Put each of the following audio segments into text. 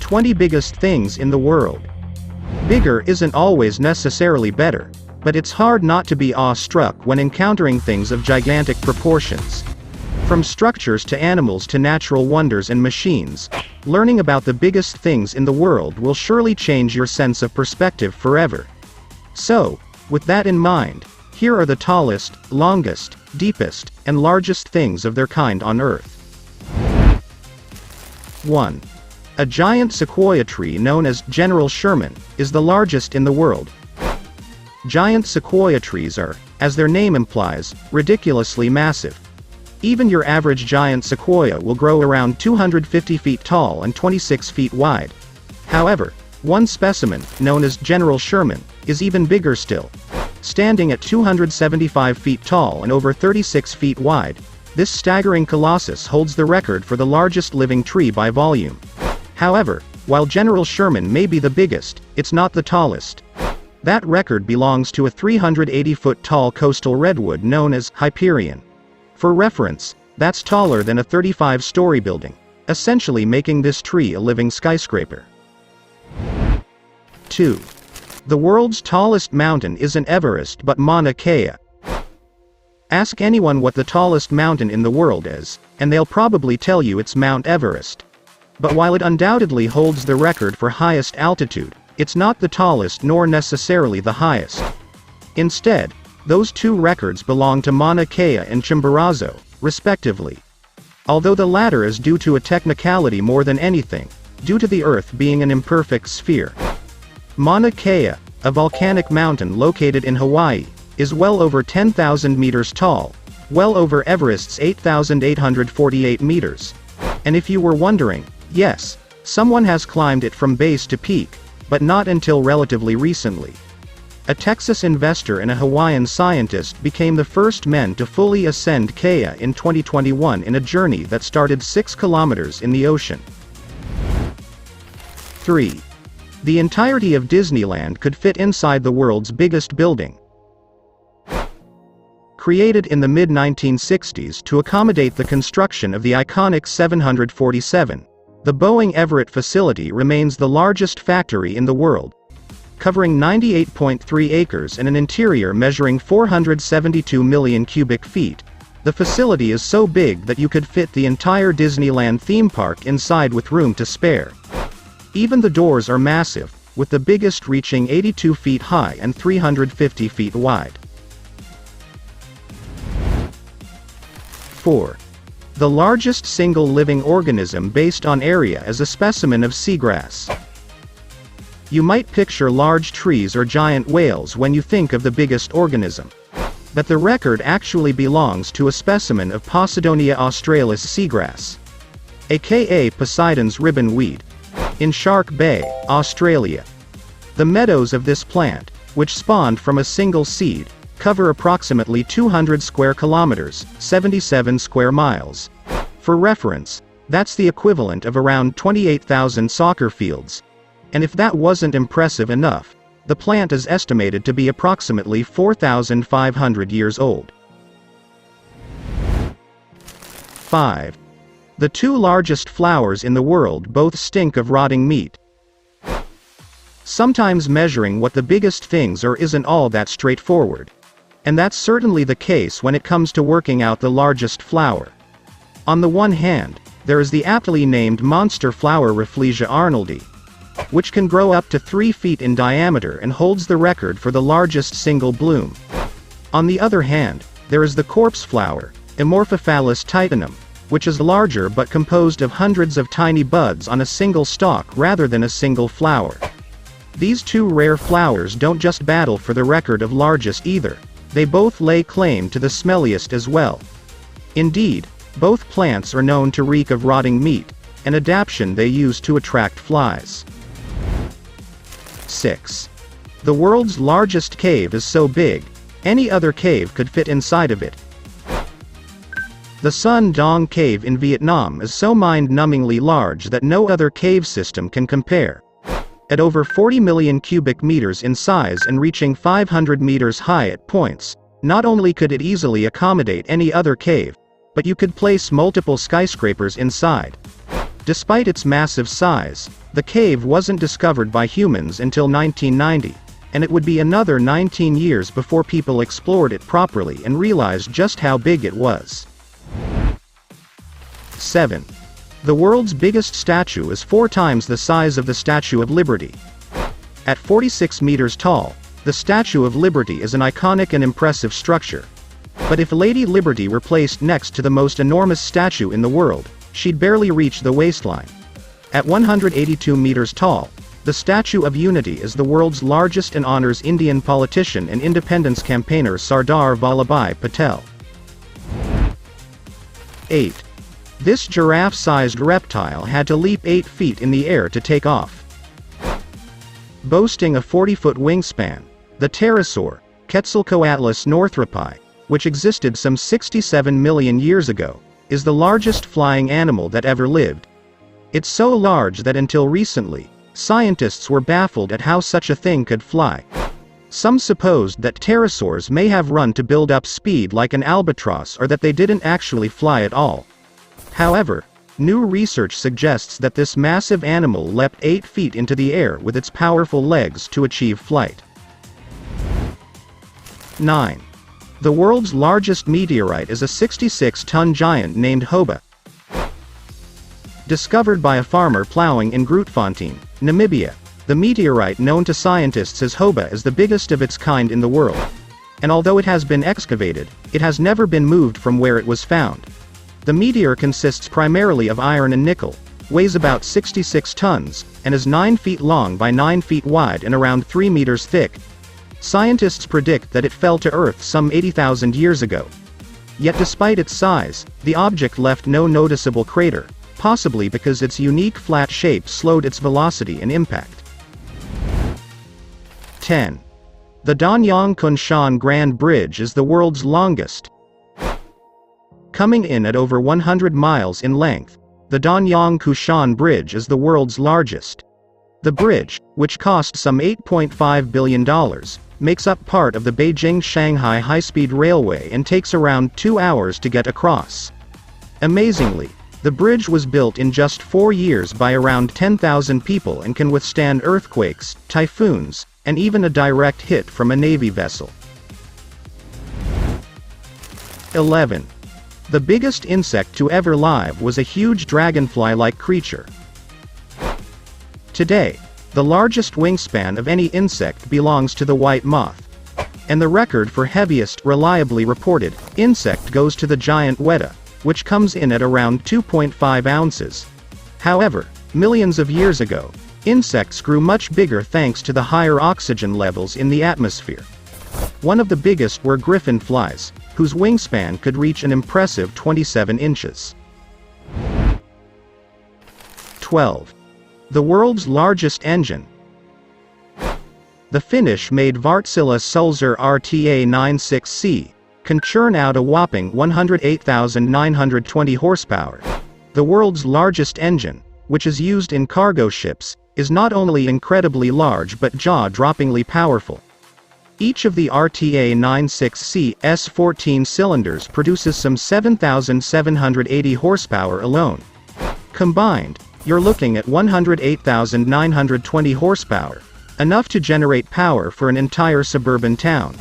20 biggest things in the world. Bigger isn't always necessarily better, but it's hard not to be awestruck when encountering things of gigantic proportions. From structures to animals to natural wonders and machines, learning about the biggest things in the world will surely change your sense of perspective forever. So, with that in mind, here are the tallest, longest, deepest, and largest things of their kind on Earth. 1. A giant sequoia tree known as General Sherman is the largest in the world. Giant sequoia trees are, as their name implies, ridiculously massive. Even your average giant sequoia will grow around 250 feet tall and 26 feet wide. However, one specimen, known as General Sherman, is even bigger still. Standing at 275 feet tall and over 36 feet wide, this staggering colossus holds the record for the largest living tree by volume. However, while General Sherman may be the biggest, it's not the tallest. That record belongs to a 380-foot tall coastal redwood known as Hyperion. For reference, that's taller than a 35-story building, essentially making this tree a living skyscraper. 2. The world's tallest mountain isn't Everest but Mauna Kea. Ask anyone what the tallest mountain in the world is, and they'll probably tell you it's Mount Everest. But while it undoubtedly holds the record for highest altitude, it's not the tallest nor necessarily the highest. Instead, those two records belong to Mauna Kea and Chimborazo, respectively. Although the latter is due to a technicality more than anything, due to the Earth being an imperfect sphere. Mauna Kea, a volcanic mountain located in Hawaii, is well over 10,000 meters tall, well over Everest's 8,848 meters. And if you were wondering, yes, someone has climbed it from base to peak, but not until relatively recently. A Texas investor and a Hawaiian scientist became the first men to fully ascend Kea in 2021 in a journey that started 6 kilometers in the ocean. 3. The entirety of Disneyland could fit inside the world's biggest building. Created in the mid-1960s to accommodate the construction of the iconic 747, the Boeing Everett facility remains the largest factory in the world. Covering 98.3 acres and an interior measuring 472 million cubic feet, the facility is so big that you could fit the entire Disneyland theme park inside with room to spare. Even the doors are massive, with the biggest reaching 82 feet high and 350 feet wide. 4. The largest single living organism based on area is a specimen of seagrass. You might picture large trees or giant whales when you think of the biggest organism. But the record actually belongs to a specimen of Posidonia australis seagrass, aka Poseidon's ribbon weed, in Shark Bay, Australia. The meadows of this plant, which spawned from a single seed, cover approximately 200 square kilometers, 77 square miles. For reference, that's the equivalent of around 28,000 soccer fields. And if that wasn't impressive enough, the plant is estimated to be approximately 4,500 years old. 5. The two largest flowers in the world both stink of rotting meat. Sometimes measuring what the biggest things are isn't all that straightforward. And that's certainly the case when it comes to working out the largest flower. On the one hand, there is the aptly named monster flower Rafflesia arnoldi, which can grow up to 3 feet in diameter and holds the record for the largest single bloom. On the other hand, there is the corpse flower, Amorphophallus titanum, which is larger but composed of hundreds of tiny buds on a single stalk rather than a single flower. These two rare flowers don't just battle for the record of largest either, they both lay claim to the smelliest as well. Indeed, both plants are known to reek of rotting meat, an adaptation they use to attract flies. 6. The world's largest cave is so big, any other cave could fit inside of it. The Son Dong Cave in Vietnam is so mind-numbingly large that no other cave system can compare. At over 40 million cubic meters in size and reaching 500 meters high at points, not only could it easily accommodate any other cave, but you could place multiple skyscrapers inside. Despite its massive size, the cave wasn't discovered by humans until 1990, and it would be another 19 years before people explored it properly and realized just how big it was. 7. The world's biggest statue is 4 times the size of the Statue of Liberty. At 46 meters tall, the Statue of Liberty is an iconic and impressive structure. But if Lady Liberty were placed next to the most enormous statue in the world, she'd barely reach the waistline. At 182 meters tall, the Statue of Unity is the world's largest and honors Indian politician and independence campaigner Sardar Vallabhbhai Patel. 8. This giraffe-sized reptile had to leap 8 feet in the air to take off. Boasting a 40-foot wingspan, the pterosaur, Quetzalcoatlus northropi, which existed some 67 million years ago, is the largest flying animal that ever lived. It's so large that until recently, scientists were baffled at how such a thing could fly. Some supposed that pterosaurs may have run to build up speed like an albatross or that they didn't actually fly at all. However, new research suggests that this massive animal leapt 8 feet into the air with its powerful legs to achieve flight. 9. The world's largest meteorite is a 66-ton giant named Hoba. Discovered by a farmer plowing in Grootfontein, Namibia, the meteorite known to scientists as Hoba is the biggest of its kind in the world. And although it has been excavated, it has never been moved from where it was found. The meteor consists primarily of iron and nickel, weighs about 66 tons, and is 9 feet long by 9 feet wide and around 3 meters thick. Scientists predict that it fell to Earth some 80,000 years ago. Yet despite its size, the object left no noticeable crater, possibly because its unique flat shape slowed its velocity and impact. 10. The Danyang Kunshan Grand Bridge is the world's longest. Coming in at over 100 miles in length, the Danyang Kunshan Bridge is the world's largest. The bridge, which cost some $8.5 billion, makes up part of the Beijing-Shanghai high-speed railway and takes around 2 hours to get across. Amazingly, the bridge was built in just 4 years by around 10,000 people and can withstand earthquakes, typhoons, and even a direct hit from a Navy vessel. 11. The biggest insect to ever live was a huge dragonfly-like creature. Today, the largest wingspan of any insect belongs to the white moth. And the record for heaviest reliably reported insect goes to the giant weta, which comes in at around 2.5 ounces. However, millions of years ago, insects grew much bigger thanks to the higher oxygen levels in the atmosphere. One of the biggest were griffin flies, whose wingspan could reach an impressive 27 inches. 12. The world's largest engine. The Finnish-made Wärtsilä Sulzer RTA96C can churn out a whopping 108,920 horsepower. The world's largest engine, which is used in cargo ships, is not only incredibly large but jaw-droppingly powerful. Each of the RTA96C's 14 cylinders produces some 7,780 horsepower alone. Combined, you're looking at 108,920 horsepower, enough to generate power for an entire suburban town.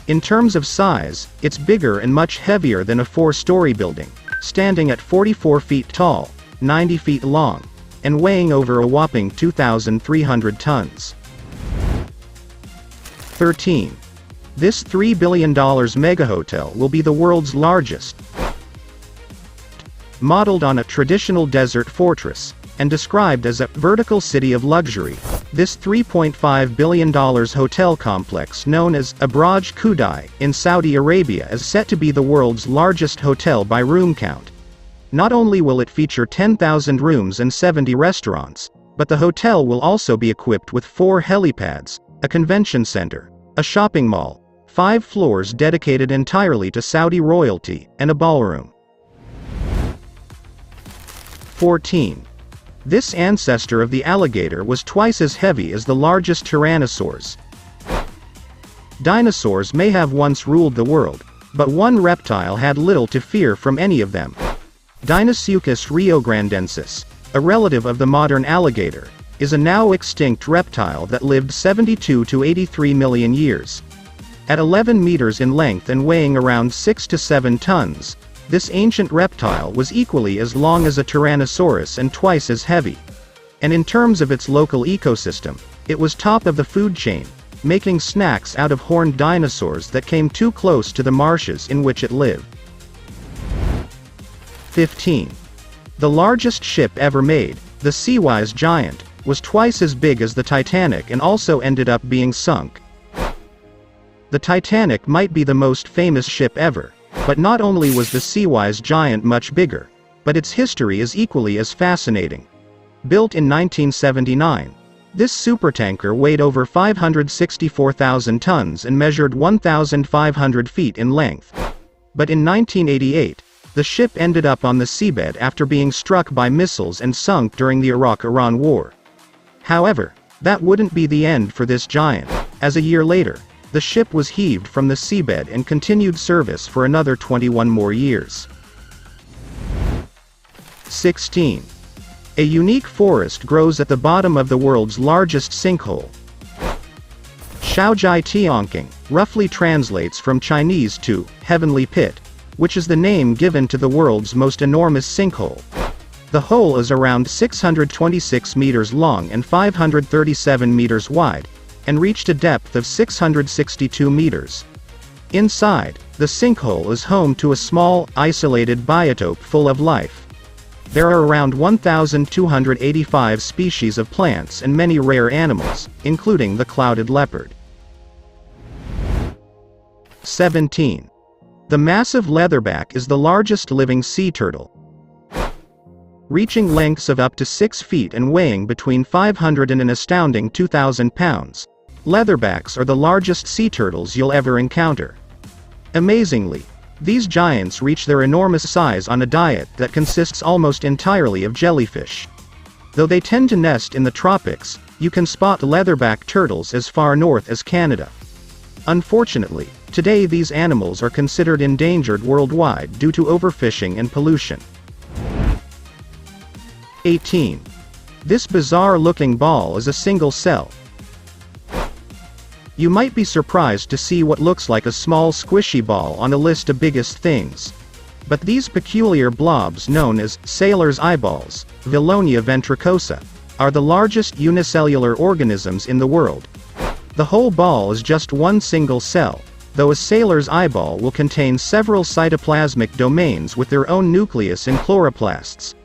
In terms of size, it's bigger and much heavier than a 4-story building, standing at 44 feet tall, 90 feet long, and weighing over a whopping 2,300 tons. 13. This $3 billion megahotel will be the world's largest. Modeled on a traditional desert fortress, and described as a vertical city of luxury, this $3.5 billion hotel complex known as Abraj Kudai in Saudi Arabia is set to be the world's largest hotel by room count. Not only will it feature 10,000 rooms and 70 restaurants, but the hotel will also be equipped with 4 helipads, a convention center, a shopping mall, 5 floors dedicated entirely to Saudi royalty, and a ballroom. 14. This ancestor of the alligator was twice as heavy as the largest tyrannosaurs. Dinosaurs may have once ruled the world, but one reptile had little to fear from any of them. Deinosuchus riograndensis, a relative of the modern alligator, is a now extinct reptile that lived 72 to 83 million years. At 11 meters in length and weighing around 6 to 7 tons, this ancient reptile was equally as long as a Tyrannosaurus and twice as heavy. And in terms of its local ecosystem, it was top of the food chain, making snacks out of horned dinosaurs that came too close to the marshes in which it lived. 15. The largest ship ever made, the Seaweed Giant, was twice as big as the Titanic and also ended up being sunk. The Titanic might be the most famous ship ever, but not only was the Seaweed Giant much bigger, but its history is equally as fascinating. Built in 1979, this supertanker weighed over 564,000 tons and measured 1,500 feet in length. But in 1988, the ship ended up on the seabed after being struck by missiles and sunk during the Iraq-Iran War. However, that wouldn't be the end for this giant, as a year later, the ship was heaved from the seabed and continued service for another 21 more years. 16. A unique forest grows at the bottom of the world's largest sinkhole. Shaojai Tiangking roughly translates from Chinese to heavenly pit, which is the name given to the world's most enormous sinkhole. The hole is around 626 meters long and 537 meters wide, and reached a depth of 662 meters. Inside, the sinkhole is home to a small, isolated biotope full of life. There are around 1,285 species of plants and many rare animals, including the clouded leopard. 17. The massive leatherback is the largest living sea turtle. Reaching lengths of up to 6 feet and weighing between 500 and an astounding 2,000 pounds, leatherbacks are the largest sea turtles you'll ever encounter. Amazingly, these giants reach their enormous size on a diet that consists almost entirely of jellyfish. Though they tend to nest in the tropics, you can spot leatherback turtles as far north as Canada. Unfortunately, today these animals are considered endangered worldwide due to overfishing and pollution. 18. This bizarre-looking ball is a single cell. You might be surprised to see what looks like a small squishy ball on a list of biggest things. But these peculiar blobs known as sailor's eyeballs, Vilonia ventricosa, are the largest unicellular organisms in the world. The whole ball is just one single cell, though a sailor's eyeball will contain several cytoplasmic domains with their own nucleus and chloroplasts.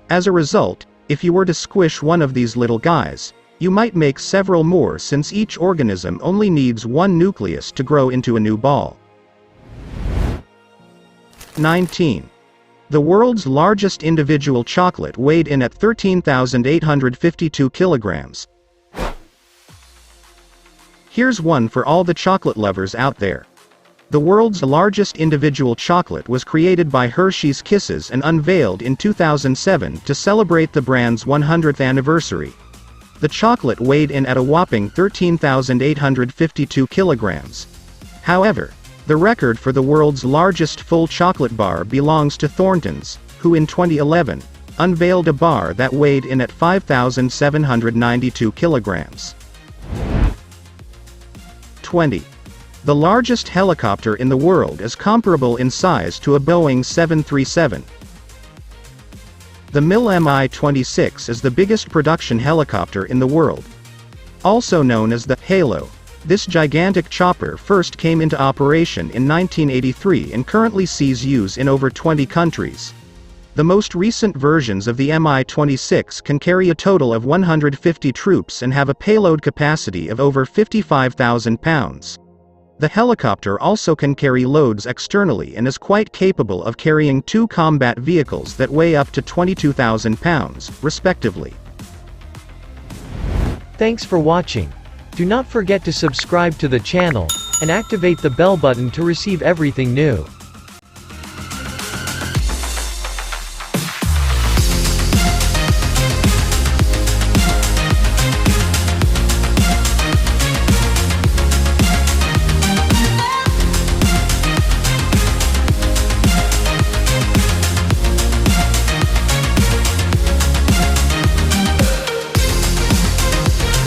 As a result, if you were to squish one of these little guys, you might make several more since each organism only needs one nucleus to grow into a new ball. 19. The world's largest individual chocolate weighed in at 13,852 kilograms. Here's one for all the chocolate lovers out there. The world's largest individual chocolate was created by Hershey's Kisses and unveiled in 2007 to celebrate the brand's 100th anniversary. The chocolate weighed in at a whopping 13,852 kilograms. However, the record for the world's largest full chocolate bar belongs to Thornton's, who in 2011, unveiled a bar that weighed in at 5,792 kilograms. 20. The largest helicopter in the world is comparable in size to a Boeing 737. The MIL Mi-26 is the biggest production helicopter in the world. Also known as the Halo, this gigantic chopper first came into operation in 1983 and currently sees use in over 20 countries. The most recent versions of the Mi-26 can carry a total of 150 troops and have a payload capacity of over 55,000 pounds. The helicopter also can carry loads externally and is quite capable of carrying 2 combat vehicles that weigh up to 22,000 pounds, respectively. Thanks for watching. Do not forget to subscribe to the channel, and activate the bell button to receive everything new.